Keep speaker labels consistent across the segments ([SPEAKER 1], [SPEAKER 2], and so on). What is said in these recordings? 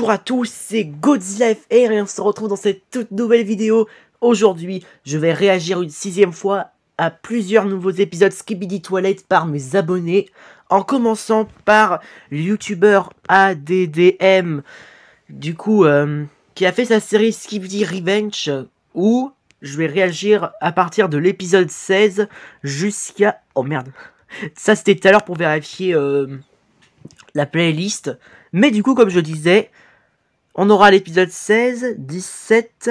[SPEAKER 1] Bonjour à tous, c'est Godzilla FR et on se retrouve dans cette toute nouvelle vidéo. Aujourd'hui, je vais réagir une 6e fois à plusieurs nouveaux épisodes Skibidi Toilet par mes abonnés, en commençant par le youtubeur ADDM, du coup, qui a fait sa série Skibidi Revenge, où je vais réagir à partir de l'épisode 16 jusqu'à... Oh merde, ça c'était tout à l'heure pour vérifier la playlist. Mais du coup, comme je disais, on aura l'épisode 16, 17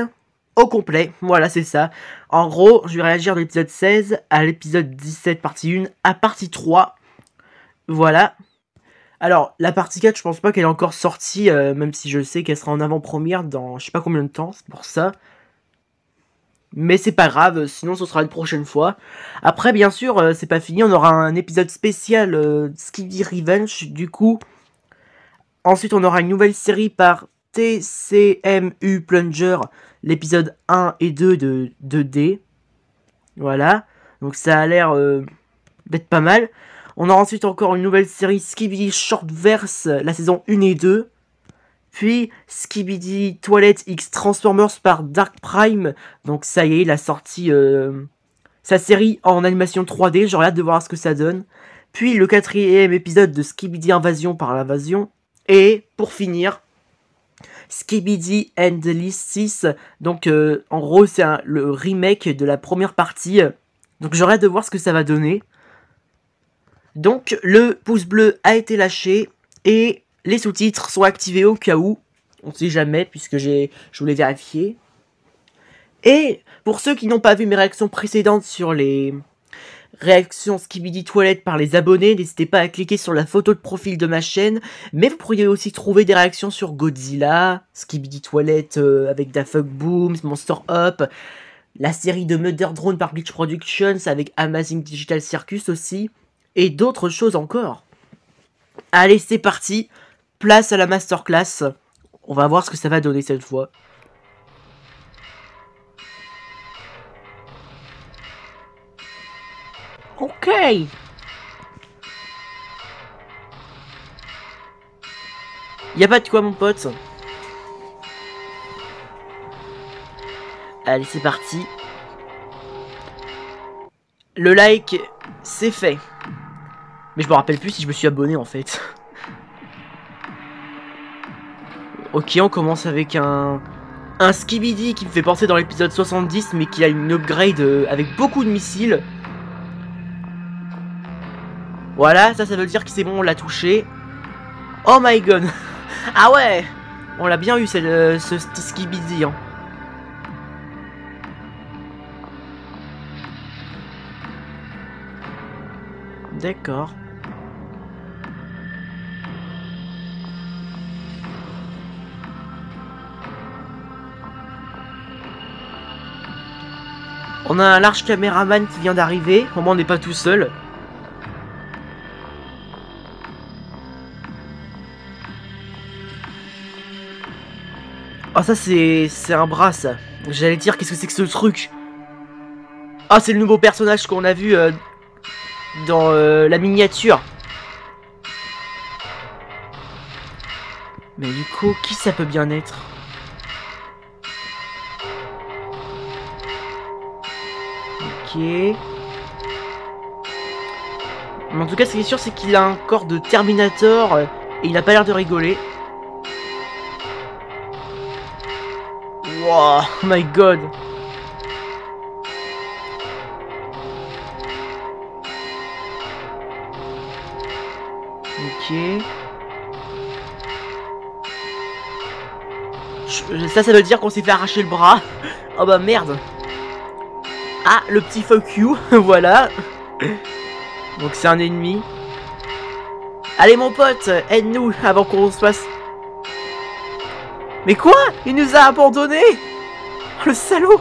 [SPEAKER 1] au complet. Voilà, c'est ça. En gros, je vais réagir de l'épisode 16 à l'épisode 17 partie 1 à partie 3. Voilà. Alors, la partie 4, je pense pas qu'elle est encore sortie, même si je sais qu'elle sera en avant-première dans je sais pas combien de temps, c'est pour ça. Mais c'est pas grave, sinon ce sera une prochaine fois. Après, bien sûr, c'est pas fini, on aura un épisode spécial Skibidi Revenge, du coup. Ensuite, on aura une nouvelle série par TCMU Plunger, l'épisode 1 et 2 de 2D. Voilà, donc ça a l'air d'être pas mal. On aura ensuite encore une nouvelle série Skibidi Shortverse, la saison 1 et 2. Puis Skibidi Toilet X Transformers par Dark Prime. Donc ça y est, il a sorti sa série en animation 3D, j'aurais hâte de voir ce que ça donne. Puis le 4e épisode de Skibidi Invasion par l'Invasion. Et pour finir, Skibidi and the List 6. Donc en gros c'est le remake de la première partie. Donc j'aurais hâte de voir ce que ça va donner. Donc le pouce bleu a été lâché et les sous-titres sont activés au cas où. On sait jamais puisque je voulais vérifier. Et pour ceux qui n'ont pas vu mes réactions précédentes sur les réactions Skibidi Toilet par les abonnés, n'hésitez pas à cliquer sur la photo de profil de ma chaîne, mais vous pourriez aussi trouver des réactions sur Godzilla, Skibidi Toilet avec Da Fuck Boom, Monster Up, la série de Murder Drone par Glitch Productions avec Amazing Digital Circus aussi, et d'autres choses encore. Allez, c'est parti, place à la masterclass, on va voir ce que ça va donner cette fois. Ok. Y'a pas de quoi mon pote. Allez c'est parti. Le like c'est fait. Mais je me rappelle plus si je me suis abonné en fait. Ok, on commence avec un Skibidi qui me fait penser dans l'épisode 70 mais qui a une upgrade avec beaucoup de missiles. Voilà, ça veut dire que c'est bon, on l'a touché. Oh my god. Ah ouais, on l'a bien eu ce Skibidi hein. D'accord. On a un large caméraman qui vient d'arriver. Au moins on n'est pas tout seul. Ah ça c'est un bras ça. J'allais dire qu'est-ce que c'est que ce truc. Ah c'est le nouveau personnage qu'on a vu dans la miniature. Mais du coup qui ça peut bien être? Ok. Mais en tout cas ce qui est sûr c'est qu'il a un corps de Terminator et il a pas l'air de rigoler. Wow, oh my god. Ok. Ça veut dire qu'on s'est fait arracher le bras. Oh bah merde. Ah, le petit fuck you, voilà. Donc c'est un ennemi. Allez mon pote, aide-nous avant qu'on se fasse... Mais quoi? Il nous a abandonnés. Oh, le salaud.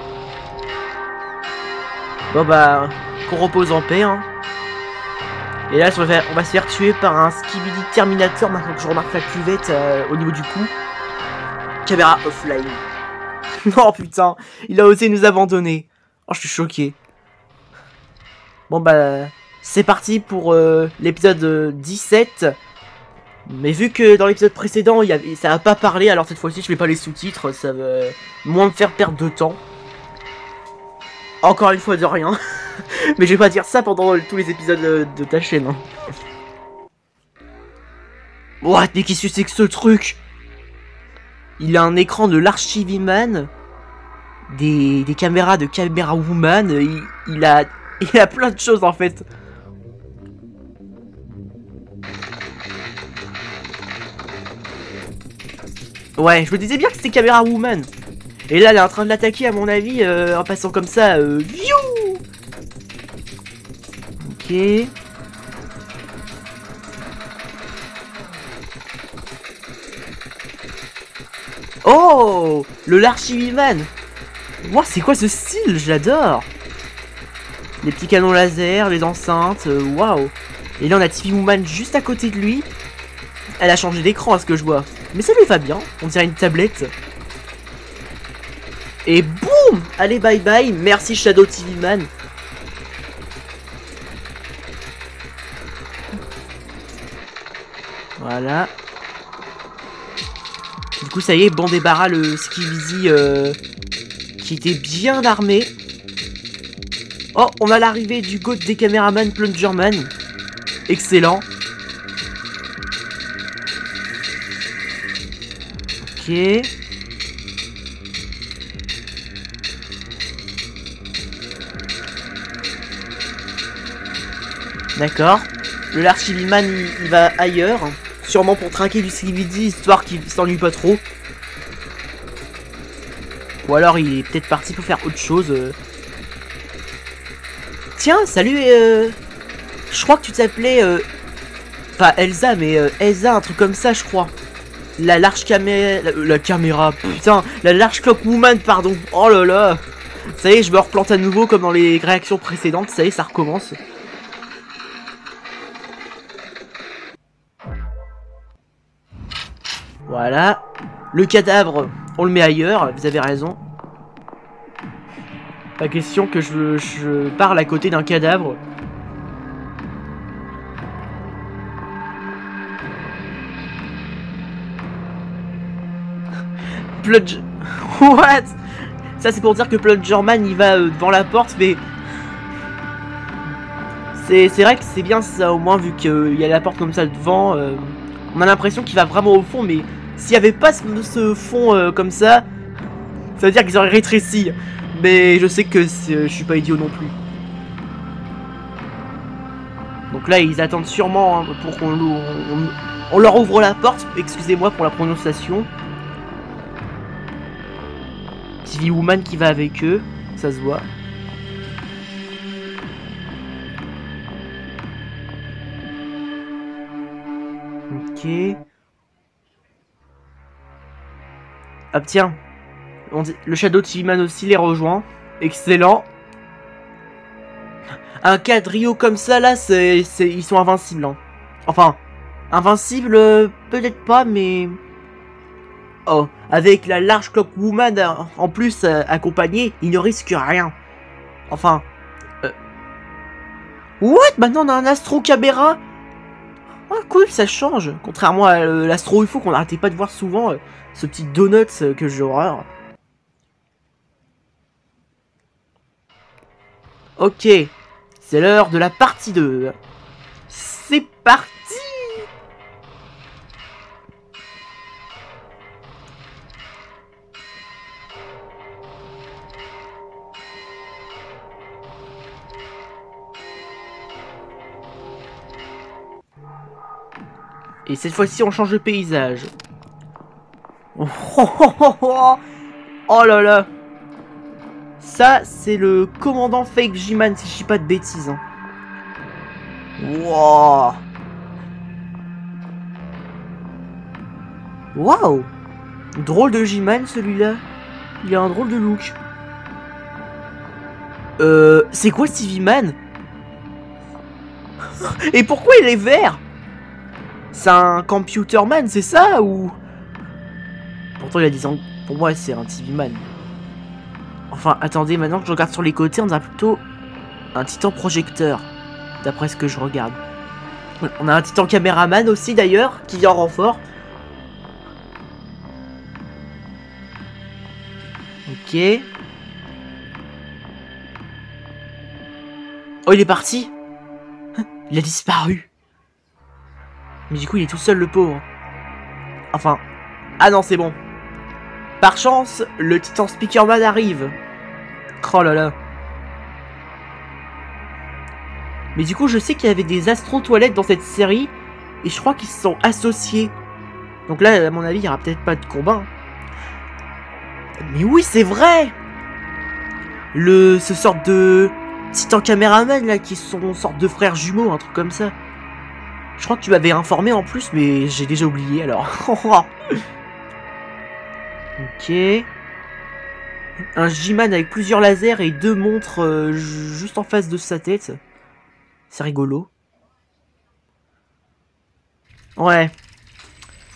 [SPEAKER 1] Bon bah, qu'on repose en paix hein. Et là on va se faire tuer par un Skibidi Terminator maintenant que je remarque la cuvette au niveau du cou. Caméra offline. Non putain, il a osé nous abandonner. Oh je suis choqué. Bon bah, c'est parti pour l'épisode 17. Mais vu que dans l'épisode précédent, ça a pas parlé, alors cette fois-ci, je mets pas les sous-titres, ça va moins me faire perdre de temps. Encore une fois, de rien. Mais je vais pas dire ça pendant tous les épisodes de ta chaîne. Hein. What, mais qu'est-ce que c'est que ce truc? Il a un écran de l'Archiviman, des caméras de Camera Woman, il a plein de choses en fait. Ouais, je me disais bien que c'était Camera Woman. Et là, elle est en train de l'attaquer à mon avis en passant comme ça. Viou. Ok. Oh, le l'Archiviman. Wow, c'est quoi ce style? Je l'adore. Les petits canons laser, les enceintes, waouh. Et là on a TV Woman juste à côté de lui. Elle a changé d'écran à ce que je vois. Mais ça lui va bien, on dirait une tablette. Et boum. Allez bye bye, merci Shadow TV Man. Voilà. Du coup ça y est, bon débarras le Skibidi qui était bien armé. Oh, on a l'arrivée du GOAT des caméramans Plungerman. Excellent. Ok. D'accord. Le l'Archiviman il va ailleurs. Sûrement pour traquer du Skibidi, histoire qu'il s'ennuie pas trop. Ou alors il est peut-être parti pour faire autre chose. Tiens, salut, je crois que tu t'appelais, pas Elsa, mais Elsa, un truc comme ça, je crois. La large caméra, la caméra, putain, la large clock woman, pardon. Oh là là. Ça y est, je me replante à nouveau comme dans les réactions précédentes, ça y est, ça recommence. Voilà. Le cadavre, on le met ailleurs, vous avez raison. Pas question que je parle à côté d'un cadavre. Plunge... What? Ça c'est pour dire que Plungerman il va devant la porte, mais... C'est vrai que c'est bien ça au moins, vu qu'il y a la porte comme ça devant. On a l'impression qu'il va vraiment au fond, mais s'il n'y avait pas ce fond comme ça veut dire qu'ils auraient rétréci. Mais je sais que je suis pas idiot non plus. Donc là ils attendent sûrement hein, pour qu'on leur ouvre la porte. Excusez-moi pour la prononciation. TV Woman qui va avec eux, ça se voit. Ok. Ah tiens, le Shadow TV Man aussi les rejoint. Excellent. Un quadrio comme ça là, ils sont invincibles. Hein. Enfin, invincibles peut-être pas, mais... Oh, avec la large clock woman en plus accompagnée, ils ne risquent rien. Enfin... What? Maintenant on a un Astro Caméra. Ah cool, ça change. Contrairement à l'Astro UFO qu'on n'arrêtait pas de voir souvent, ce petit donut que j'ai horreur. Ok, c'est l'heure de la partie 2. C'est parti. Et cette fois-ci, on change de paysage. Oh, oh, oh, oh, oh. Oh là là. Ça, c'est le commandant Fake G-Man, si je dis pas de bêtises. Hein. Wow. Waouh. Drôle de G-Man, celui-là. Il a un drôle de look. C'est quoi Stevie Man? Et pourquoi il est vert? C'est un Computer Man, c'est ça ou... Pourtant il a 10 ans. Pour moi c'est un TV Man. Enfin attendez, maintenant que je regarde sur les côtés, on dirait plutôt un titan projecteur. D'après ce que je regarde. On a un titan caméraman aussi d'ailleurs, qui vient en renfort. Ok. Oh, il est parti. Il a disparu. Mais du coup, il est tout seul, le pauvre. Enfin... Ah non, c'est bon. Par chance, le titan Speakerman arrive. Oh là là. Mais du coup, je sais qu'il y avait des astro-toilettes dans cette série. Et je crois qu'ils se sont associés. Donc là, à mon avis, il n'y aura peut-être pas de combat. Mais oui, c'est vrai. Ce sort de titan caméraman, là, qui sont une sorte de frères jumeaux, un truc comme ça. Je crois que tu m'avais informé en plus, mais j'ai déjà oublié, alors. Ok. Un G-Man avec plusieurs lasers et 2 montres juste en face de sa tête. C'est rigolo. Ouais.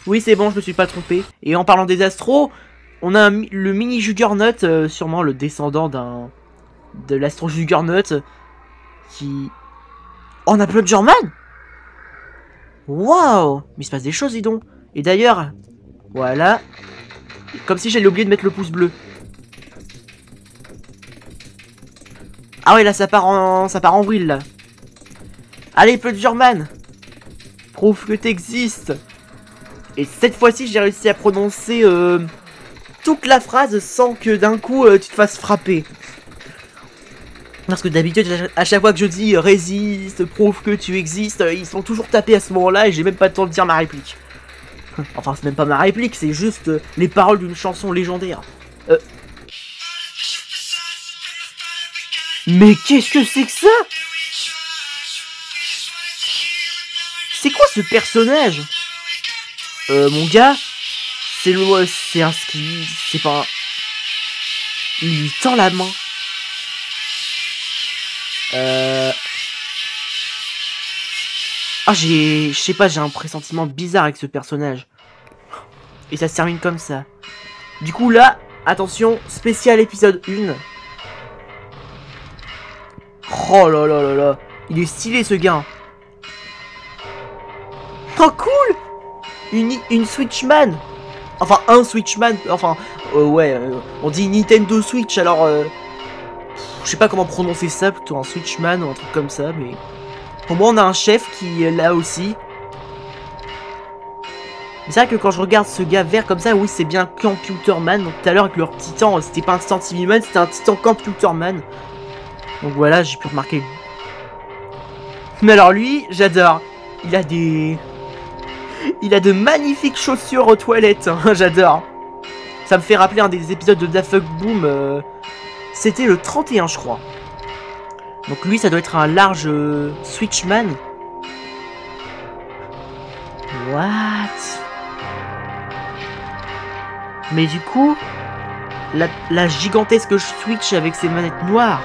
[SPEAKER 1] Oui, c'est bon, je me suis pas trompé. Et en parlant des astros, on a le mini Juggernaut, sûrement le descendant de l'astro Juggernaut, qui... Oh, on a Plungerman. Waouh. Mais il se passe des choses, dis donc. Et d'ailleurs, voilà. Comme si j'allais oublier de mettre le pouce bleu. Ah ouais, là, ça part en vrille, là. Allez, Plungerman, prouve que t'existes. Et cette fois-ci, j'ai réussi à prononcer toute la phrase sans que d'un coup tu te fasses frapper. Parce que d'habitude, à chaque fois que je dis résiste, prouve que tu existes, ils sont toujours tapés à ce moment-là et j'ai même pas le temps de dire ma réplique. Enfin, c'est même pas ma réplique, c'est juste les paroles d'une chanson légendaire. Mais qu'est-ce que c'est que ça? C'est quoi ce personnage? Mon gars, c'est un ski, c'est pas un... Il lui tend la main. Ah, je sais pas, j'ai un pressentiment bizarre avec ce personnage. Et ça se termine comme ça. Du coup là, attention, spécial épisode 1. Oh là là là là, il est stylé ce gars. Oh cool. Une Switchman. Enfin un Switchman. Enfin ouais, on dit Nintendo Switch. Alors je sais pas comment prononcer ça, plutôt un Switchman ou un truc comme ça. Mais pour moi on a un chef qui est là aussi. C'est vrai que quand je regarde ce gars vert comme ça, oui c'est bien Computerman. Donc tout à l'heure avec leur titan, c'était pas un titan TV-Man, c'était un titan Computerman. Donc voilà, j'ai pu remarquer. Mais alors lui, j'adore. Il a de magnifiques chaussures aux toilettes, hein, j'adore. Ça me fait rappeler un des épisodes de Da Fuck Boom. C'était le 31, je crois. Donc lui, ça doit être un large Switchman. What? Mais du coup, la gigantesque Switch avec ses manettes noires.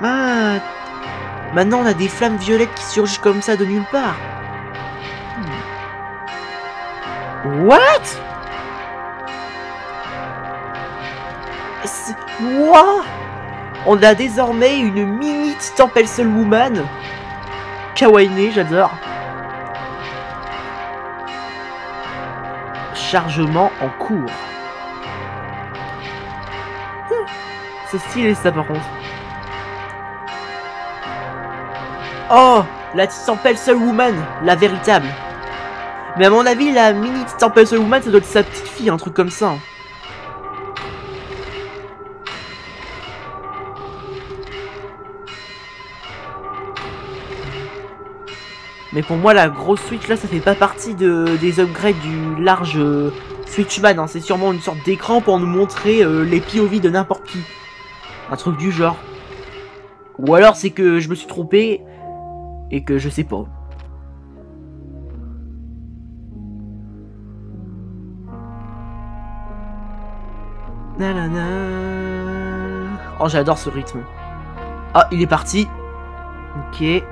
[SPEAKER 1] Ah, maintenant on a des flammes violettes qui surgissent comme ça de nulle part. What? What? On a désormais une mini Titan Pencil Woman. Kawaii, j'adore. Chargement en cours. C'est stylé ça par contre. Oh, la Titan Pencil Woman, la véritable. Mais à mon avis, la mini Titan Pencil Woman, ça doit être sa petite fille, un truc comme ça. Mais pour moi, la grosse Switch là, ça fait pas partie des upgrades du large Switchman. Hein. C'est sûrement une sorte d'écran pour nous montrer les POV de n'importe qui. Un truc du genre. Ou alors c'est que je me suis trompé et que je sais pas. Nanana. Oh, j'adore ce rythme. Ah, il est parti. Ok.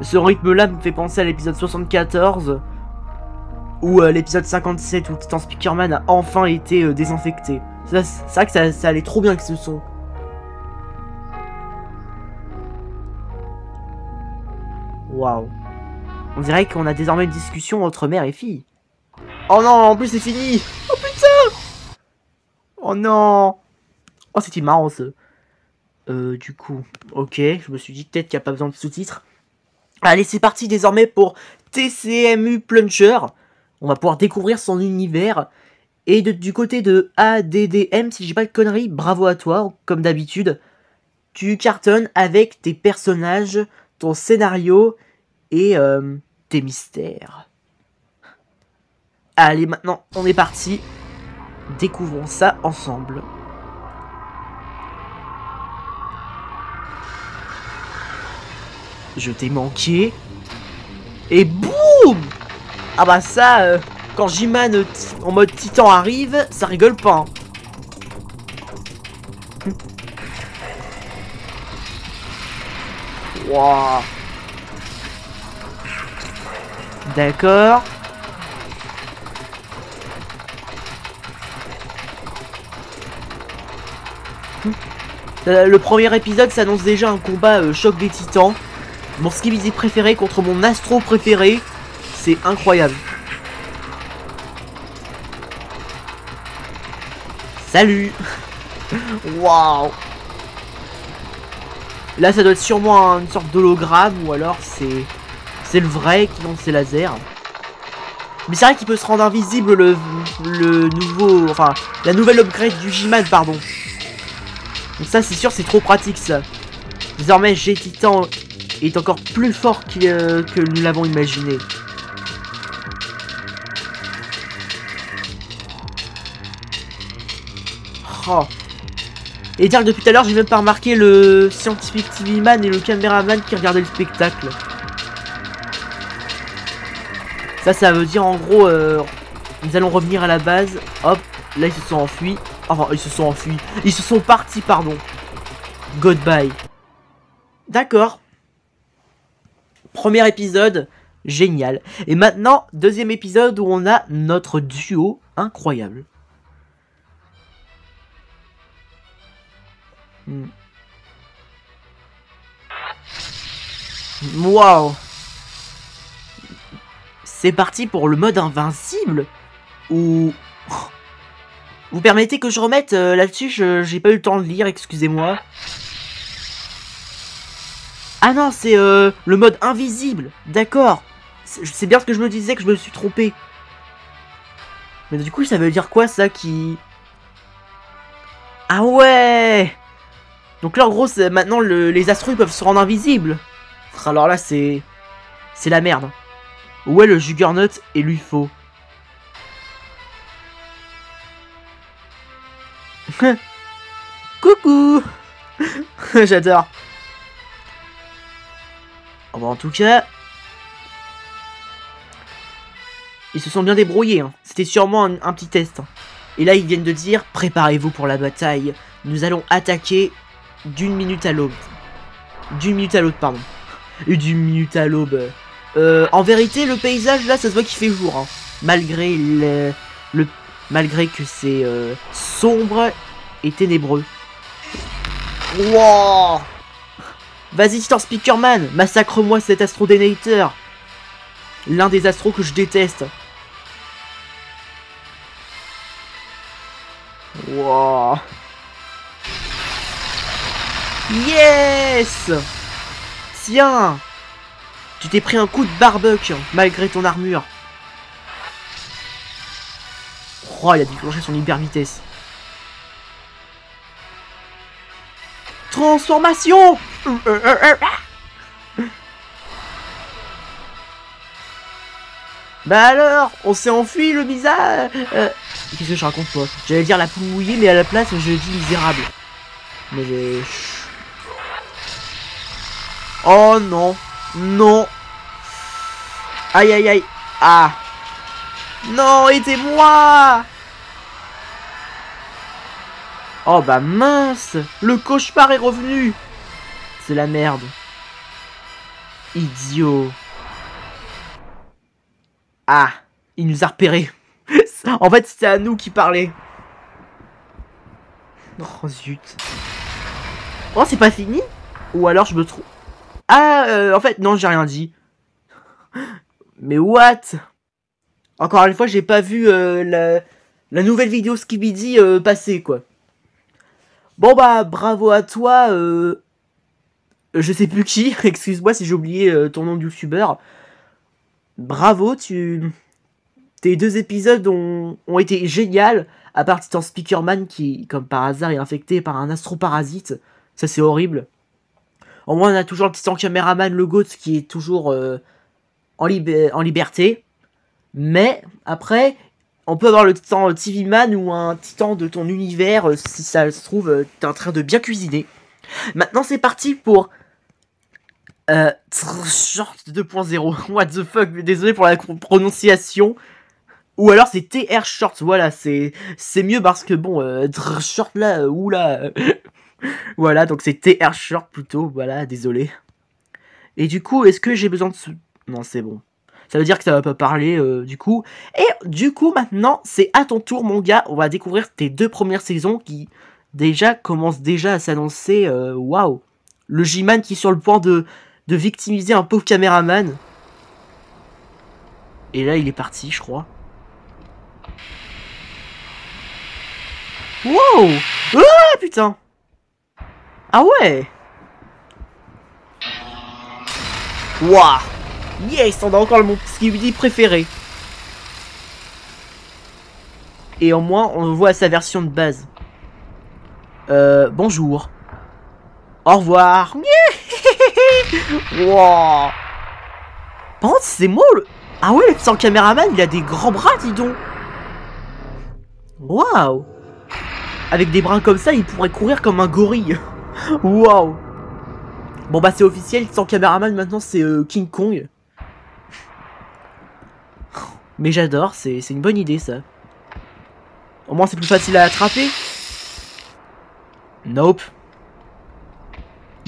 [SPEAKER 1] Ce rythme-là me fait penser à l'épisode 74. Ou l'épisode 57 où Titan Speakerman a enfin été désinfecté. C'est vrai que ça allait trop bien avec ce son. Waouh. On dirait qu'on a désormais une discussion entre mère et fille. Oh non, en plus c'est fini. Oh putain. Oh non. Oh c'était marrant ça. Du coup, ok, je me suis dit peut-être qu'il n'y a pas besoin de sous-titres. Allez, c'est parti désormais pour TCMU Plunger. On va pouvoir découvrir son univers. Et du côté de ADDM, si j'ai pas de conneries, bravo à toi, comme d'habitude. Tu cartonnes avec tes personnages, ton scénario et tes mystères. Allez, maintenant, on est parti. Découvrons ça ensemble. Je t'ai manqué. Et boum! Ah bah ça, quand J-Man en mode titan arrive, ça rigole pas. Hein. Wow. D'accord. Le premier épisode s'annonce déjà un combat choc des titans. Mon Skibidi préféré contre mon Astro préféré. C'est incroyable. Salut. Waouh. Là ça doit être sûrement une sorte d'hologramme. Ou alors c'est le vrai qui lance ses lasers. Mais c'est vrai qu'il peut se rendre invisible le nouveau... Enfin, la nouvelle upgrade du J-Man, pardon. Donc ça c'est sûr, c'est trop pratique ça. Désormais G-Titan est encore plus fort que nous l'avons imaginé. Oh. Et dire que depuis tout à l'heure j'ai même pas remarqué le scientifique TV man et le caméraman qui regardaient le spectacle. Ça veut dire en gros nous allons revenir à la base. Hop, là ils se sont enfuis. Enfin ils se sont enfuis. Ils se sont partis, pardon. Goodbye. D'accord. Premier épisode, génial. Et maintenant, deuxième épisode où on a notre duo incroyable. Waouh. C'est parti pour le mode invincible. Ou... Vous permettez que je remette là-dessus, j'ai pas eu le temps de lire, excusez-moi. Ah non, c'est le mode invisible, d'accord. C'est bien ce que je me disais, que je me suis trompé. Mais du coup, ça veut dire quoi ça qui... Ah ouais. Donc là, en gros, maintenant, les astros peuvent se rendre invisibles. Alors là, c'est la merde. Où est le Juggernaut et l'UFO? Coucou. J'adore. Oh, bah, en tout cas, ils se sont bien débrouillés. Hein. C'était sûrement un petit test. Hein. Et là, ils viennent de dire, préparez-vous pour la bataille. Nous allons attaquer d'une minute à l'aube. D'une minute à l'autre, pardon. Et d'une minute à l'aube. En vérité, le paysage, là, ça se voit qu'il fait jour. Hein. Malgré malgré que c'est sombre et ténébreux. Wow. Vas-y, Titan Speakerman, massacre-moi cet astrodénateur. L'un des astros que je déteste. Wow. Yes. Tiens. Tu t'es pris un coup de barbecue, malgré ton armure. Oh, il a déclenché son hyper vitesse. Transformation. Bah alors, on s'est enfui le bizarre. Qu'est-ce que je raconte moi? J'allais dire la poule mouillée, mais à la place je dis misérable. Mais j'ai... Oh non. Non. Aïe aïe aïe. Ah. Non, aidez-moi. Oh bah mince. Le cauchemar est revenu. C'est la merde. Idiot. Ah, il nous a repérés. En fait, c'était à nous qui parlait. Oh zut. Oh, c'est pas fini? Ou alors je me trouve... Ah, en fait, non, j'ai rien dit. Mais what? Encore une fois, j'ai pas vu la nouvelle vidéo Skibidi passer, quoi. Bon bah, bravo à toi, je sais plus qui, excuse-moi si j'ai oublié ton nom de youtubeur. Bravo, tes 2 épisodes ont été géniaux, à part Titan Speakerman qui, comme par hasard, est infecté par un astroparasite. Ça, c'est horrible. Au moins, on a toujours le Titan Caméraman, le GOAT, qui est toujours en liberté. Mais, après, on peut avoir le Titan TV Man ou un Titan de ton univers, si ça se trouve, t'es en train de bien cuisiner. Maintenant, c'est parti pour... Short 2.0. What the fuck, désolé pour la prononciation. Ou alors c'est TR Short, voilà, c'est mieux parce que bon, Short là, oula. Voilà, donc c'est TR Short plutôt, voilà, désolé. Et du coup, est-ce que j'ai besoin de... Non, c'est bon. Ça veut dire que ça va pas parler, du coup. Et du coup, maintenant, c'est à ton tour, mon gars. On va découvrir tes 2 premières saisons qui, déjà, commencent déjà à s'annoncer. Waouh. Le J-Man qui est sur le point de victimiser un pauvre caméraman. Et là, il est parti, je crois. Wow. Ah, putain. Ah ouais. Waouh. Yes, on a encore mon Skibidi préféré. Et au moins, on voit sa version de base. Bonjour. Au revoir. Wow. Par contre, c'est moi le... Ah ouais, sans caméraman, il a des grands bras, dis donc. Waouh. Avec des bras comme ça, il pourrait courir comme un gorille. Waouh. Bon bah c'est officiel, sans caméraman, maintenant c'est King Kong. Mais j'adore, c'est une bonne idée ça. Au moins c'est plus facile à attraper. Nope.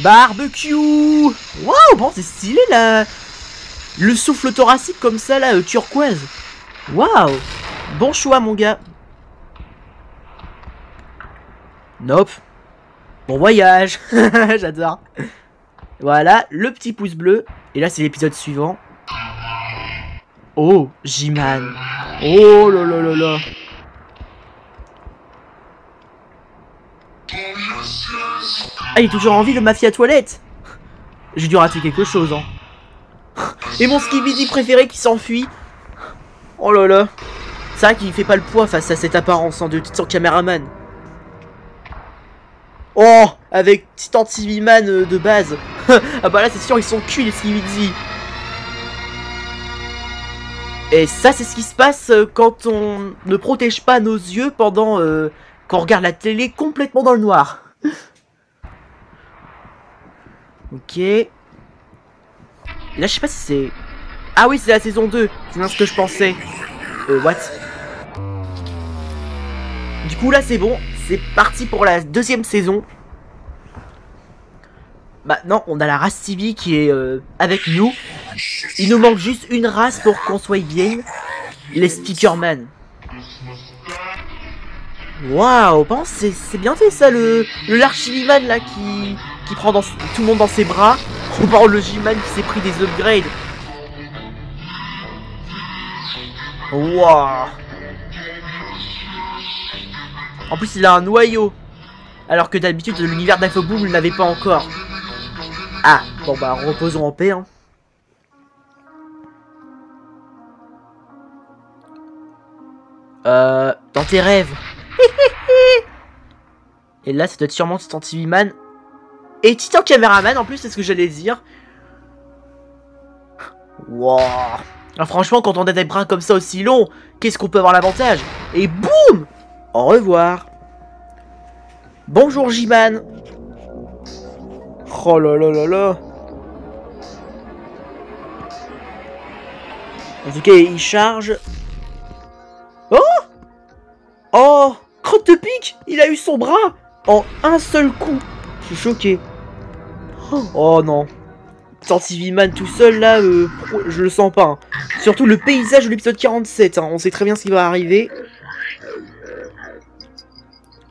[SPEAKER 1] Barbecue. Waouh, bon c'est stylé là. Le souffle thoracique comme ça là, turquoise. Waouh. Bon choix mon gars. Nope. Bon voyage. J'adore. Voilà, le petit pouce bleu. Et là c'est l'épisode suivant. Oh, J-Man. Oh là là là là. Ah, il est toujours en vie le mafia toilette. J'ai dû rater quelque chose, hein. Et mon Skibidi préféré qui s'enfuit. Oh là là. C'est vrai qu'il fait pas le poids face à cette apparence de Titan Caméraman. Oh, avec Titan TV Man de base. Ah bah là c'est sûr ils sont cuits les Skibidi. Et ça c'est ce qui se passe quand on ne protège pas nos yeux pendant qu'on regarde la télé complètement dans le noir. Ok. Là je sais pas si c'est... Ah oui c'est la saison 2. C'est bien ce que je pensais. What? Du coup là c'est bon. C'est parti pour la 2e saison. Maintenant, on a la race TV qui est avec nous. Il nous manque juste une race pour qu'on soit bien. Les Speakerman. Waouh, pense c'est bien fait ça, le l'Archiviman là qui prend tout le monde dans ses bras. On parle le J-Man qui s'est pris des upgrades. Waouh. En plus, il a un noyau. Alors que d'habitude, l'univers d'Infoboom ne l'avait pas encore. Ah, bon bah reposons en paix hein. Dans tes rêves. Et là ça doit être sûrement Titan TV Man. Et Titan Caméraman en plus, c'est ce que j'allais dire. Wow. Alors, franchement quand on a des bras comme ça aussi longs, qu'est-ce qu'on peut avoir l'avantage? Et boum. Au revoir. Bonjour J-Man. Oh là là là là. En tout cas, il charge. Oh. Oh. Crotte de pique. Il a eu son bras en un seul coup. Je suis choqué. Oh non. Titan TV Man tout seul là, je le sens pas. Hein. Surtout le paysage de l'épisode 47. Hein. On sait très bien ce qui va arriver.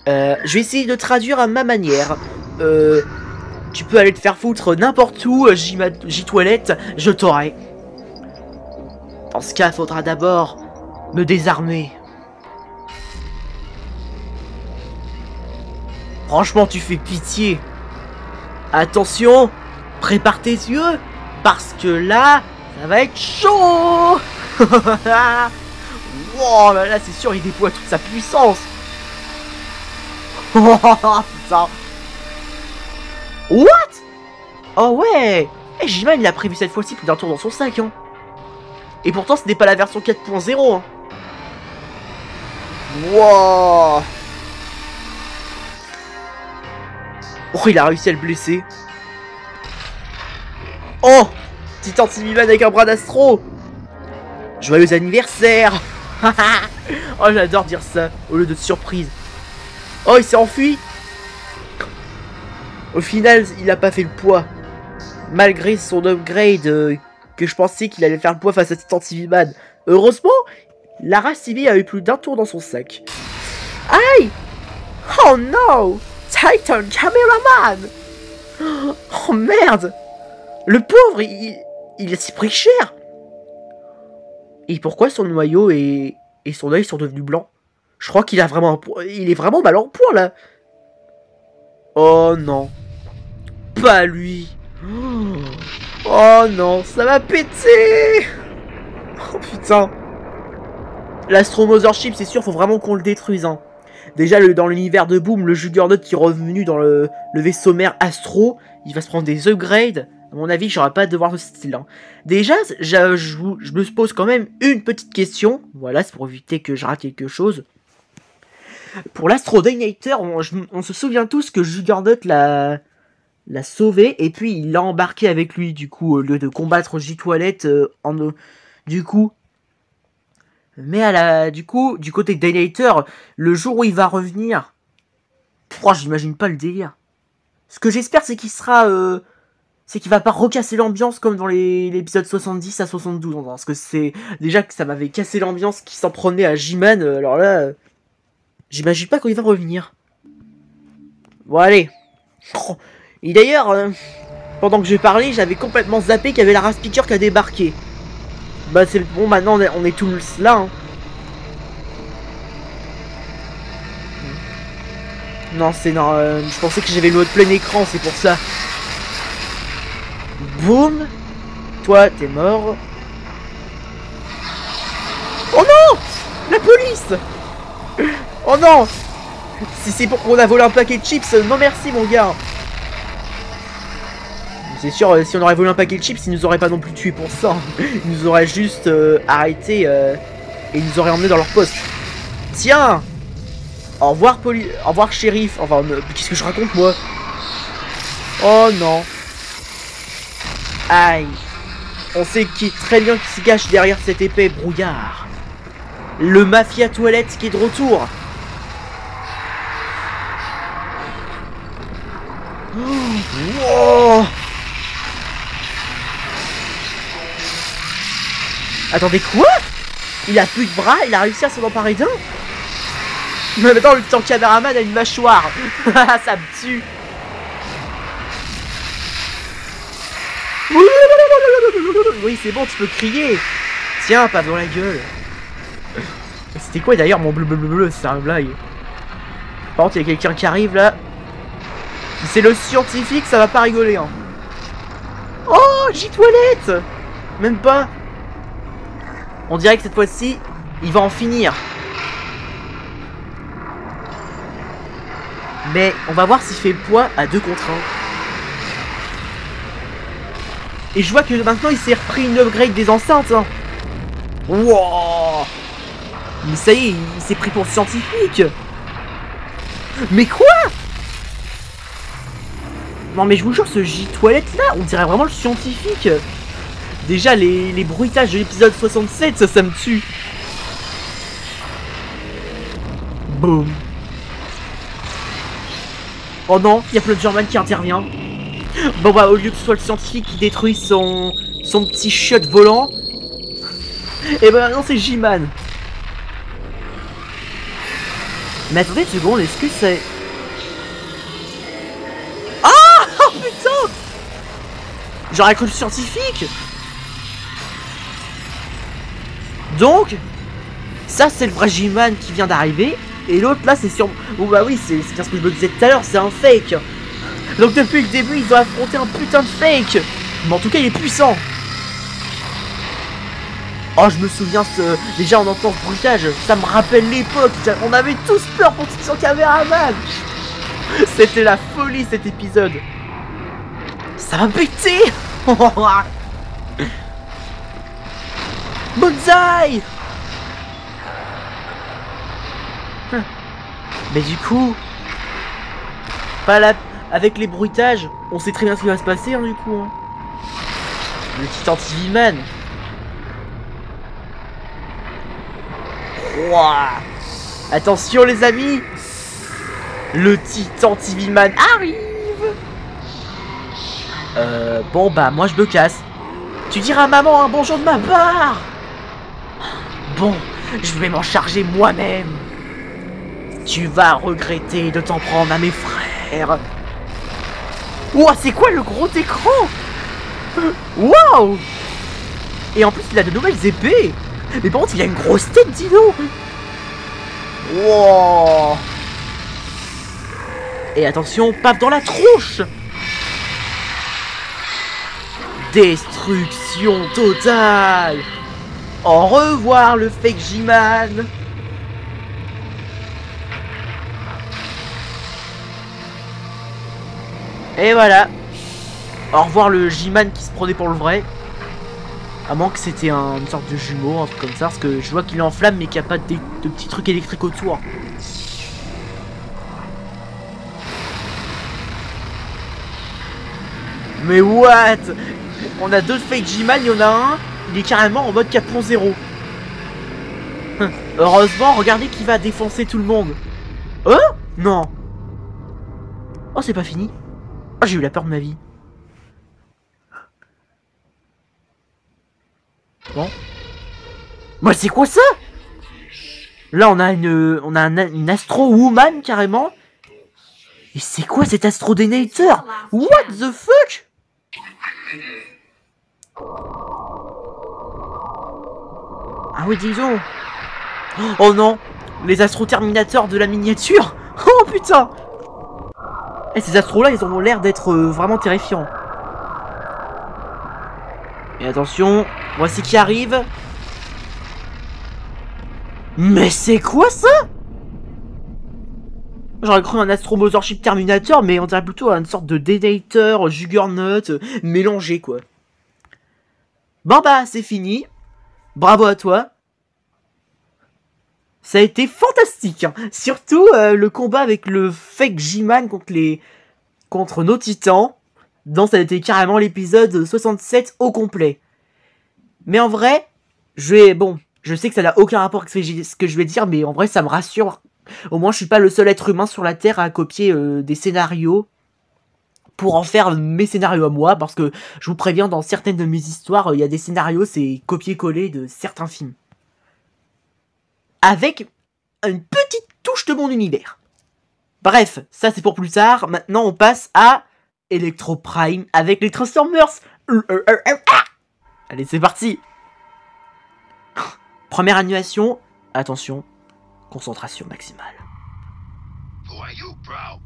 [SPEAKER 1] Je vais essayer de traduire à ma manière. Tu peux aller te faire foutre n'importe où, J-Toilette, je t'aurai. Dans ce cas, faudra d'abord me désarmer. Franchement, tu fais pitié. Attention, prépare tes yeux, parce que là, ça va être chaud. Wow, là c'est sûr, il déploie toute sa puissance. Oh putain. What? Oh ouais. Et J-Man, il a prévu cette fois-ci plus d'un tour dans son sac, hein. Et pourtant, ce n'est pas la version 4.0, hein. Wow. Oh, il a réussi à le blesser. Oh, Titan Timiman avec un bras d'astro. Joyeux anniversaire. Oh, j'adore dire ça, au lieu de surprise. Oh, il s'est enfui. Au final, il a pas fait le poids. Malgré son upgrade, que je pensais qu'il allait faire le poids face à Titan Timiman. Heureusement, la race Tibi a eu plus d'un tour dans son sac. Aïe. Oh non. Titan Cameraman. Oh merde. Le pauvre, il s'est pris cher. Et pourquoi son noyau et son œil sont devenus blancs? Je crois qu'il a vraiment il est vraiment mal en point là. Oh non. Pas lui. Oh non, ça va péter. Oh putain. L'Astro Mothership, c'est sûr, faut vraiment qu'on le détruise, hein. Déjà, dans l'univers de Boom, le Juggernaut qui est revenu dans le vaisseau mère Astro, il va se prendre des upgrades. À mon avis, j'aurais pas de voir ce style, hein. Déjà, je me pose quand même une petite question. Voilà, c'est pour éviter que je rate quelque chose. Pour l'Astro Daynator, on se souvient tous que Juggernaut l'a sauvé, et puis il l'a embarqué avec lui, du coup, au lieu de combattre J-Toilette, du coup... Mais du côté de Daynator, le jour où il va revenir, j'imagine pas le délire. Ce que j'espère, c'est qu'il sera... c'est qu'il va pas recasser l'ambiance comme dans l'épisode 70 à 72. Hein, parce que c'est... Déjà que ça m'avait cassé l'ambiance qui s'en prenait à J-Man, alors là... j'imagine pas quand il va revenir. Bon, allez. Et d'ailleurs, pendant que je parlais, j'avais complètement zappé qu'il y avait la race Piqueur qui a débarqué. Bah c'est bon, maintenant on est tous là, hein. Non, c'est non, je pensais que j'avais le mode plein écran, c'est pour ça. Boum. Toi, t'es mort. Oh non. La police. Oh non. Si c'est pour qu'on a volé un paquet de chips, non merci mon gars. C'est sûr, si on aurait volé un paquet de chips, ils nous auraient pas non plus tué pour ça. Ils nous auraient juste arrêté et ils nous auraient emmenés dans leur poste. Tiens. Au revoir, au revoir, shérif. Enfin, qu'est-ce que je raconte, moi? Oh non. Aïe. On sait très bien qui se cache derrière cette épée brouillard. Le mafia toilette qui est de retour. Oh. Attendez, quoi? Il a plus de bras, il a réussi à s'en emparer d'un? Mais maintenant, le temps caméraman a une mâchoire. Ça me tue. Oui, c'est bon, tu peux crier. Tiens, pas dans la gueule. C'était quoi d'ailleurs mon bleu, c'est un blague. Par contre, il y a quelqu'un qui arrive là. Si c'est le scientifique, ça va pas rigoler, hein. Oh, J-Toilette. Même pas. On dirait que cette fois-ci, il va en finir. Mais on va voir s'il fait le poids à 2 contre 1. Et je vois que maintenant il s'est repris une upgrade des enceintes, hein. Wow. Mais ça y est, il s'est pris pour scientifique. Mais quoi? Non mais je vous jure, ce J-Toilette là, on dirait vraiment le scientifique. Déjà les bruitages de l'épisode 67, ça me tue. Boum. Oh non, il y a Plungerman qui intervient. Bon bah au lieu que ce soit le scientifique qui détruit son petit shot volant, et bah non c'est J-Man. Mais attendez une seconde, est-ce que c'est... Ah oh, putain. J'aurais cru le scientifique. Donc, ça c'est le vrai G-Man qui vient d'arriver. Et l'autre là c'est sur... Oh bah oui, c'est ce que je me disais tout à l'heure, c'est un fake. Donc depuis le début ils ont affronté un putain de fake. Mais en tout cas il est puissant. Oh je me souviens, déjà on entend ce bruitage, ça me rappelle l'époque, on avait tous peur pour Titans Caméraman. C'était la folie cet épisode. Ça va péter. Bonsaï. Mais du coup, pas là, avec les bruitages, on sait très bien ce qui va se passer hein, du coup. Hein. Le Titan TV-Man. Ouah. Attention les amis, le Titan TV-Man arrive. Bon bah moi je me casse. Tu diras à maman un bonjour de ma part. Bon, je vais m'en charger moi-même. Tu vas regretter de t'en prendre à mes frères. Ouah, c'est quoi le gros écran? Waouh. Et en plus il a de nouvelles épées. Mais par contre il a une grosse tête, Dino. Wow. Et attention, paf dans la tronche. Destruction totale. Au revoir le fake G-Man. Et voilà. Au revoir le G-Man qui se prenait pour le vrai. À moins que c'était une sorte de jumeau, un truc comme ça. Parce que je vois qu'il est en flamme mais qu'il n'y a pas de petits trucs électriques autour. Mais what? On a deux fake G-Man, il y en a un, il est carrément en mode Capron 0. Heureusement, regardez qui va défoncer tout le monde. Oh? Non. Oh, c'est pas fini. Oh, j'ai eu la peur de ma vie. Bon. Moi, c'est quoi ça? Là, on a une Astro Woman carrément. Et c'est quoi cet Astro Dénator? What the fuck? Ah oui, disons. Oh non, les Astro Terminators de la miniature. Oh putain. Et ces astros là, ils ont l'air d'être vraiment terrifiants. Et attention, voici qui arrive. Mais c'est quoi ça? J'aurais cru un Astro Mothership Terminator, mais on dirait plutôt une sorte de Denator, Juggernaut, mélangé quoi. Bon bah, c'est fini. Bravo à toi. Ça a été fantastique, hein. Surtout le combat avec le fake G-Man contre nos titans. Donc ça a été carrément l'épisode 67 au complet. Mais en vrai, je sais que ça n'a aucun rapport avec ce que je vais dire, mais en vrai ça me rassure. Au moins je suis pas le seul être humain sur la Terre à copier des scénarios pour en faire mes scénarios à moi, parce que je vous préviens, dans certaines de mes histoires, il y a des scénarios, c'est copier-coller de certains films. Avec une petite touche de mon univers. Bref, ça c'est pour plus tard. Maintenant on passe à Electro Prime avec les Transformers. Allez, c'est parti. Première animation. Attention, concentration maximale.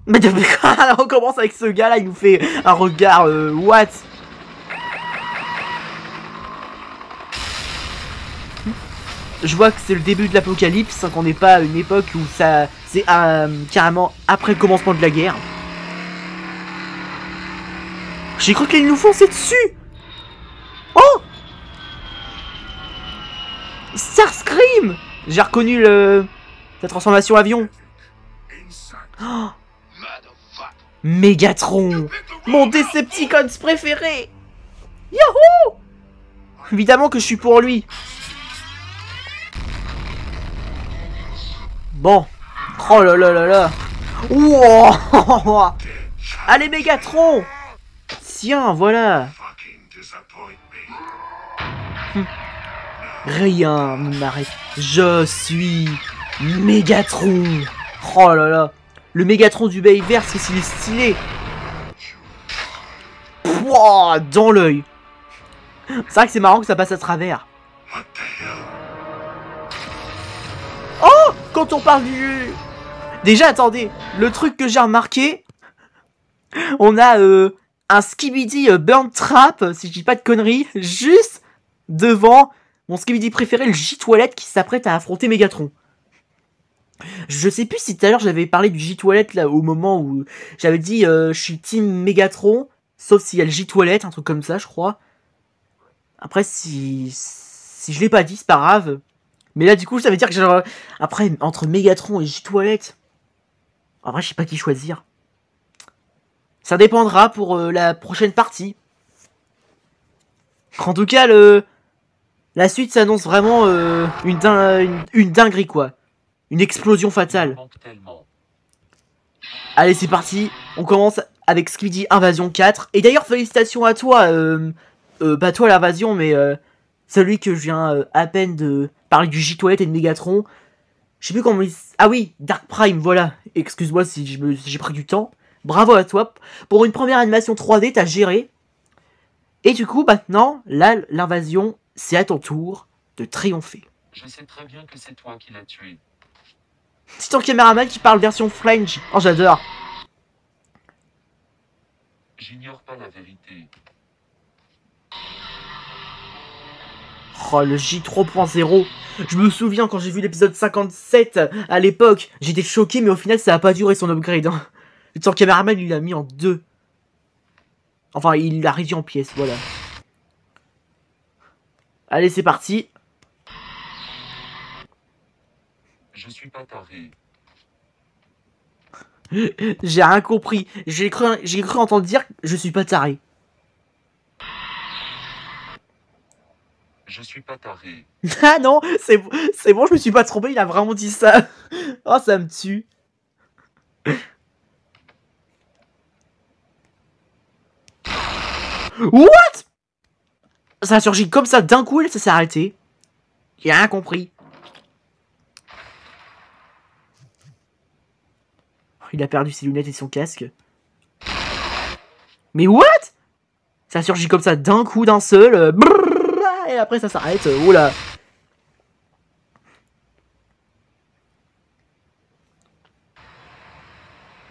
[SPEAKER 1] Mais depuis quoi? On commence avec ce gars là, il nous fait un regard what? Je vois que c'est le début de l'apocalypse, hein, qu'on n'est pas à une époque où ça c'est carrément après le commencement de la guerre. J'ai cru qu'ils nous fonçaient dessus. Oh, Starscream. J'ai reconnu sa transformation avion. Oh. Megatron, mon Decepticons préféré. Yahoo! Évidemment que je suis pour lui. Bon. Oh là là là là. Wow. Allez Megatron. Tiens, voilà. Rien ne m'arrête. Je suis Megatron. Oh là là. Le Megatron du Bayverse, qu'est-ce qu'il est stylé. Pouah, dans l'œil. C'est vrai que c'est marrant que ça passe à travers. quand on parle du... Déjà, attendez, le truc que j'ai remarqué, on a un Skibidi Burn Trap, si je dis pas de conneries, juste devant mon Skibidi préféré, le J-Toilette, qui s'apprête à affronter Megatron. Je sais plus si tout à l'heure j'avais parlé du J-Toilette, là, au moment où j'avais dit je suis team Megatron, sauf s'il y a le J-Toilette, un truc comme ça, je crois. Après, si je l'ai pas dit, c'est pas grave. Mais là, du coup, ça veut dire que genre... Après, entre Megatron et J-Toilette... En vrai, je sais pas qui choisir. Ça dépendra pour la prochaine partie. En tout cas, la suite s'annonce vraiment une dinguerie, quoi. Une explosion fatale. Allez, c'est parti. On commence avec Skibidi Invasion 4. Et d'ailleurs, félicitations à toi. Pas toi l'invasion, mais celui que je viens à peine de parler du J-Toilette et de Megatron. Je sais plus comment il... Ah oui, Dark Prime, voilà. Excuse-moi si j'ai pris du temps. Bravo à toi. Pour une première animation 3D, t'as géré. Et du coup, maintenant, là, l'invasion, c'est à ton tour de triompher.
[SPEAKER 2] Je sais très bien que c'est toi qui l'as tué.
[SPEAKER 1] C'est ton caméraman qui parle version Flange. Oh, j'adore.
[SPEAKER 2] J'ignore pas la vérité.
[SPEAKER 1] Oh, le J 3.0. Je me souviens quand j'ai vu l'épisode 57 à l'époque. J'étais choqué, mais au final, ça a pas duré son upgrade. Hein. Son caméraman, il l'a mis en 2. Enfin, il l'a réduit en pièces, voilà. Allez, c'est parti.
[SPEAKER 2] Je suis pas taré.
[SPEAKER 1] J'ai rien compris. J'ai cru entendre dire que je suis pas taré.
[SPEAKER 2] Je suis pas taré.
[SPEAKER 1] Ah non, c'est bon, je me suis pas trompé, il a vraiment dit ça. Oh, ça me tue. What? Ça a surgi comme ça d'un coup et ça s'est arrêté. J'ai rien compris. Il a perdu ses lunettes et son casque. Mais what? Ça a surgi comme ça d'un coup, d'un seul. Et après ça s'arrête. Oula.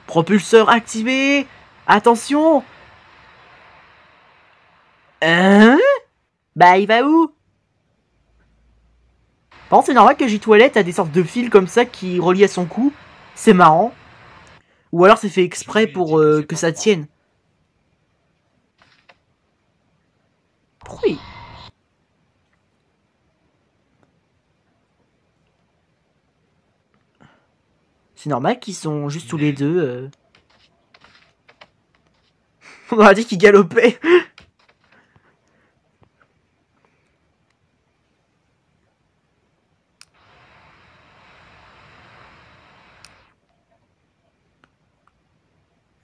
[SPEAKER 1] Propulseur activé. Attention. Hein? Bah il va où? Par contre c'est normal que J-Toilette a des sortes de fils comme ça qui relient à son cou. C'est marrant. Ou alors c'est fait exprès pour que ça tienne. Pourquoi il... C'est normal qu'ils sont juste tous les deux. On aurait dit qu'ils galopaient.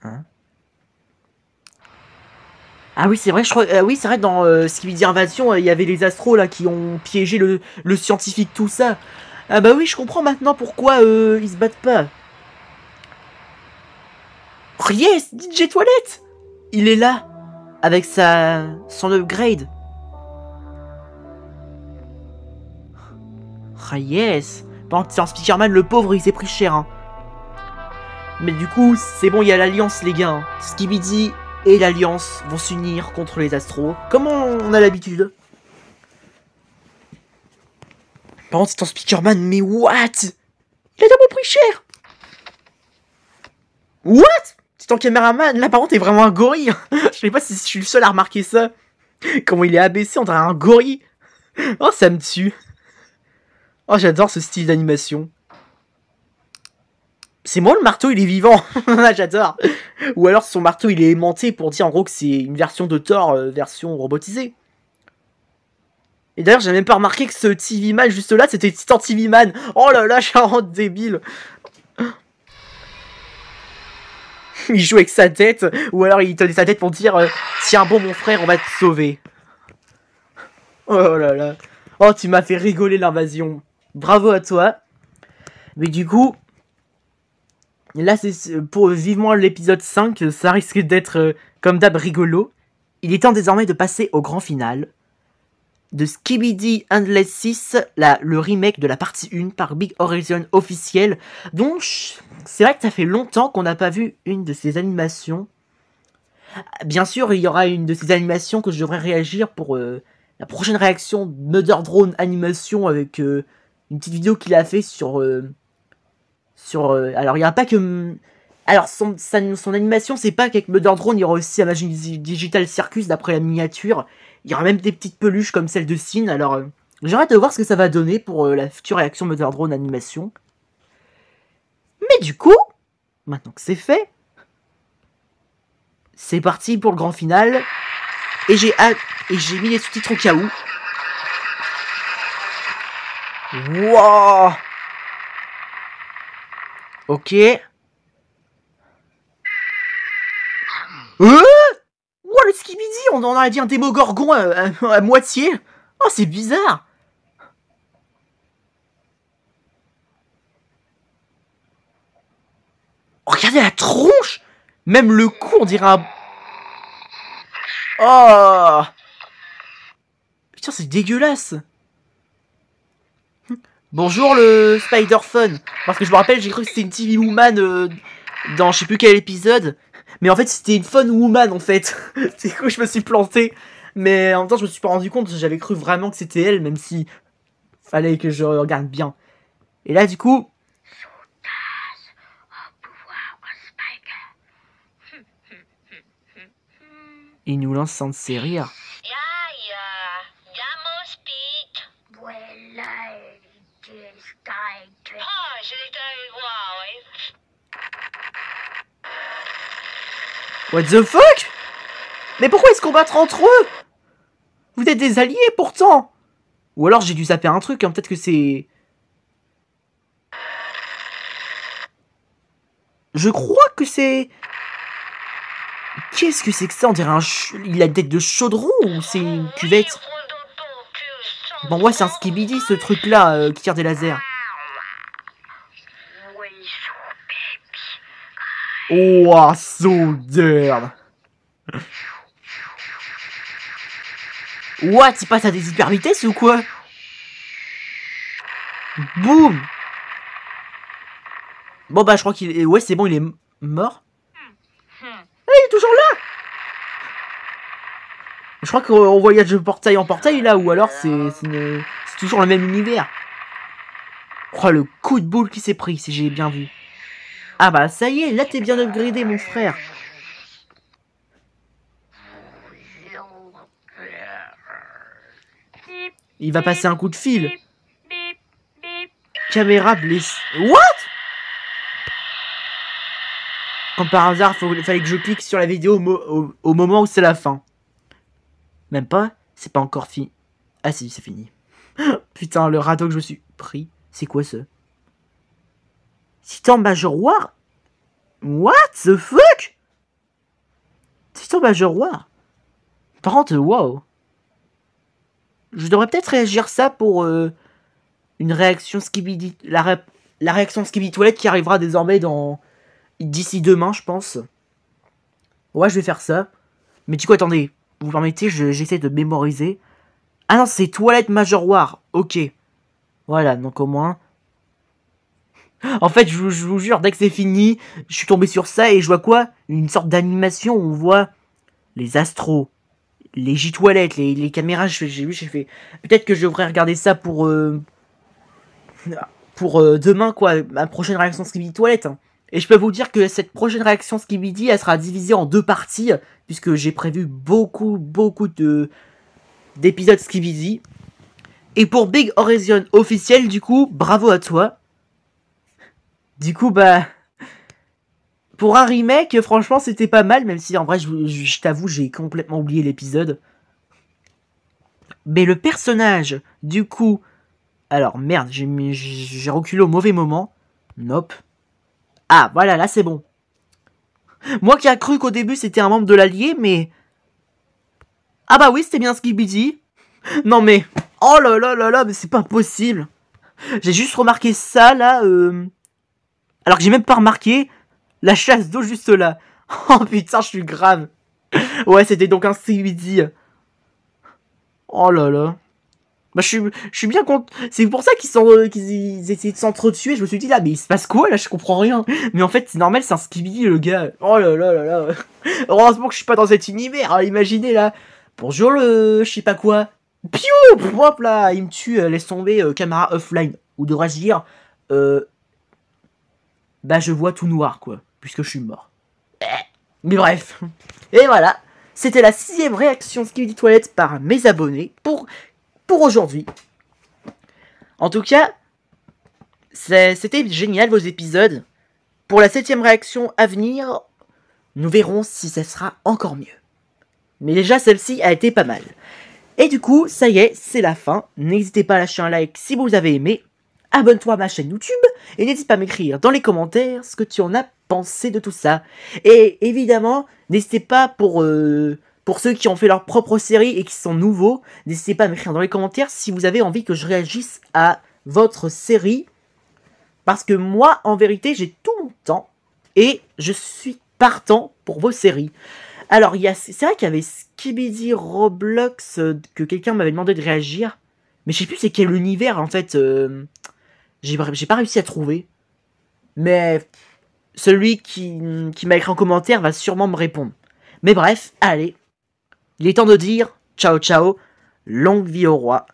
[SPEAKER 1] Hein? Ah oui, c'est vrai, je crois. Oui, c'est vrai, dans Skibidi Invasion, il y avait les astros là qui ont piégé le scientifique, tout ça. Ah bah oui, je comprends maintenant pourquoi ils se battent pas. Oh yes, DJ Toilette! Il est là, avec son upgrade. Ah yes! Par contre, c'est un Speakerman, le pauvre, il s'est pris cher. Hein. Mais du coup, c'est bon, il y a l'alliance, les gars. Hein. Skibidi et l'alliance vont s'unir contre les astros, comme on a l'habitude. Par contre, c'est un Speakerman, mais what? Il a tellement pris cher! What? C'est ton caméraman, là par contre, t'es vraiment un gorille. Je sais pas si je suis le seul à remarquer ça. Comment il est abaissé, on dirait un gorille. Oh, ça me tue. Oh, j'adore ce style d'animation. C'est moi le marteau, il est vivant. J'adore. Ou alors son marteau, il est aimanté pour dire en gros que c'est une version de Thor, version robotisée. Et d'ailleurs, j'ai même pas remarqué que ce TV-Man juste là, c'était Titan TV-Man. Oh là là, je suis vraiment débile. Il joue avec sa tête, ou alors il tenait sa tête pour dire tiens bon mon frère, on va te sauver. Oh là là. Oh, tu m'as fait rigoler l'invasion. Bravo à toi. Mais du coup, là c'est pour vivement l'épisode 5, ça risque d'être comme d'hab rigolo. Il est temps désormais de passer au grand final. de Skibidi Endless 6, le remake de la partie 1 par Big Horizon officiel. Donc, c'est vrai que ça fait longtemps qu'on n'a pas vu une de ces animations. Bien sûr, il y aura une de ces animations que je devrais réagir pour la prochaine réaction de Mother Drone Animation avec une petite vidéo qu'il a fait sur... alors, il n'y a pas que... Alors, son animation, c'est pas qu'avec Mother Drone, il y aura aussi Magic Digital Circus d'après la miniature. Il y aura même des petites peluches comme celle de Sin. Alors, j'ai hâte de voir ce que ça va donner pour la future réaction Mother Drone Animation. Mais du coup, maintenant que c'est fait, c'est parti pour le grand final. Et j'ai mis les sous-titres au cas où. Wouah! Ok. Wow, le Skibidi, on en a dit un Démogorgon à moitié. Oh, c'est bizarre. Oh, regardez la tronche. Même le cou, on dirait un... Oh. Putain, c'est dégueulasse. Bonjour le Spider Fun. Parce que je me rappelle, j'ai cru que c'était une TV Woman dans je sais plus quel épisode. Mais en fait, c'était une Fun Woman en fait. C'est quoi, je me suis planté. Mais en même temps, je me suis pas rendu compte. J'avais cru vraiment que c'était elle, même si fallait que je regarde bien. Et là, du coup... il nous lance sans se rire. What the fuck? Mais pourquoi ils se combattent entre eux? Vous êtes des alliés pourtant. Ou alors j'ai dû zapper un truc, hein. Peut-être que c'est... Je crois que c'est... Qu'est-ce que c'est que ça? On dirait un... Il a une tête de chaudron ou c'est une cuvette? Bon, ouais, c'est un Skibidi ce truc-là qui tire des lasers. Oh, so damn. What? Il passe à des hyper vitesses ou quoi? Boum. Bon bah je crois qu'il est... Ouais, c'est bon, il est mort. Ah, il est toujours là. Je crois qu'on voyage de portail en portail là, ou alors c'est toujours le même univers. Oh, le coup de boule qui s'est pris, si j'ai bien vu. Ah bah ça y est, là t'es bien upgradé mon frère. Il va passer un coup de fil. Caméra blessée. What? Comme par hasard, fallait que je clique sur la vidéo au moment où c'est la fin. Même pas? C'est pas encore fini. Ah si, c'est fini. Putain, le radeau que je me suis pris. C'est quoi ça? Titan Major War? What the fuck? Titan Major War? Par contre, wow. Je devrais peut-être réagir ça pour une réaction Skibidi... La réaction Skibidi Toilette qui arrivera désormais d'ici demain, je pense. Ouais, je vais faire ça. Mais du coup, attendez. Vous permettez, j'essaie de mémoriser. Ah non, c'est Toilette Major War. Ok. Voilà, donc au moins... En fait, je vous jure, dès que c'est fini, je suis tombé sur ça et je vois quoi? Une sorte d'animation où on voit les astros, les J-toilettes, les caméras. J'ai vu, j'ai fait... Peut-être que je devrais regarder ça pour demain, quoi. Ma prochaine réaction Skibidi Toilette. Hein. Et je peux vous dire que cette prochaine réaction Skibidi, elle sera divisée en 2 parties. Puisque j'ai prévu beaucoup d'épisodes Skibidi. Et pour Big Horizon officiel, du coup, bravo à toi. Du coup, bah... Pour un remake, franchement, c'était pas mal. Même si, en vrai, je t'avoue, j'ai complètement oublié l'épisode. Mais le personnage, du coup... Alors, merde, j'ai reculé au mauvais moment. Nope. Ah, voilà, là, c'est bon. Moi qui a cru qu'au début, c'était un membre de l'Allié, mais... Ah bah oui, c'était bien Skibidi. Non mais... Oh là là là là, mais c'est pas possible. J'ai juste remarqué ça, là, alors que j'ai même pas remarqué la chasse d'eau juste là. Oh putain, je suis grave. Ouais, c'était donc un Skibidi. Oh là là. Bah, je suis bien content. C'est pour ça qu'ils essaient de s'entretuer. Je me suis dit, là, mais il se passe quoi, là? Je comprends rien. Mais en fait, c'est normal, c'est un skibidi, le gars. Oh là là là là. Heureusement que je suis pas dans cet univers. Hein, imaginez, là. Bonjour, le... je sais pas quoi. Piou! Hop, là, il me tue. Laisse tomber, caméra offline. Ou devrais-je dire... Bah, je vois tout noir, quoi. Puisque je suis mort. Mais bref. Et voilà. C'était la 6ème réaction Skibidi Toilette par mes abonnés pour aujourd'hui. En tout cas, c'était génial vos épisodes. Pour la 7ème réaction à venir, nous verrons si ça sera encore mieux. Mais déjà, celle-ci a été pas mal. Et du coup, ça y est, c'est la fin. N'hésitez pas à lâcher un like si vous avez aimé. Abonne-toi à ma chaîne YouTube. Et n'hésite pas à m'écrire dans les commentaires ce que tu en as pensé de tout ça. Et évidemment, n'hésitez pas pour ceux qui ont fait leur propre série et qui sont nouveaux, n'hésitez pas à m'écrire dans les commentaires si vous avez envie que je réagisse à votre série. Parce que moi, en vérité, j'ai tout mon temps et je suis partant pour vos séries. Alors, c'est vrai qu'il y avait Skibidi Roblox que quelqu'un m'avait demandé de réagir. Mais je sais plus c'est quel univers, en fait. J'ai pas réussi à trouver. Mais celui qui m'a écrit en commentaire va sûrement me répondre. Mais bref, allez. Il est temps de dire ciao ciao, longue vie au roi.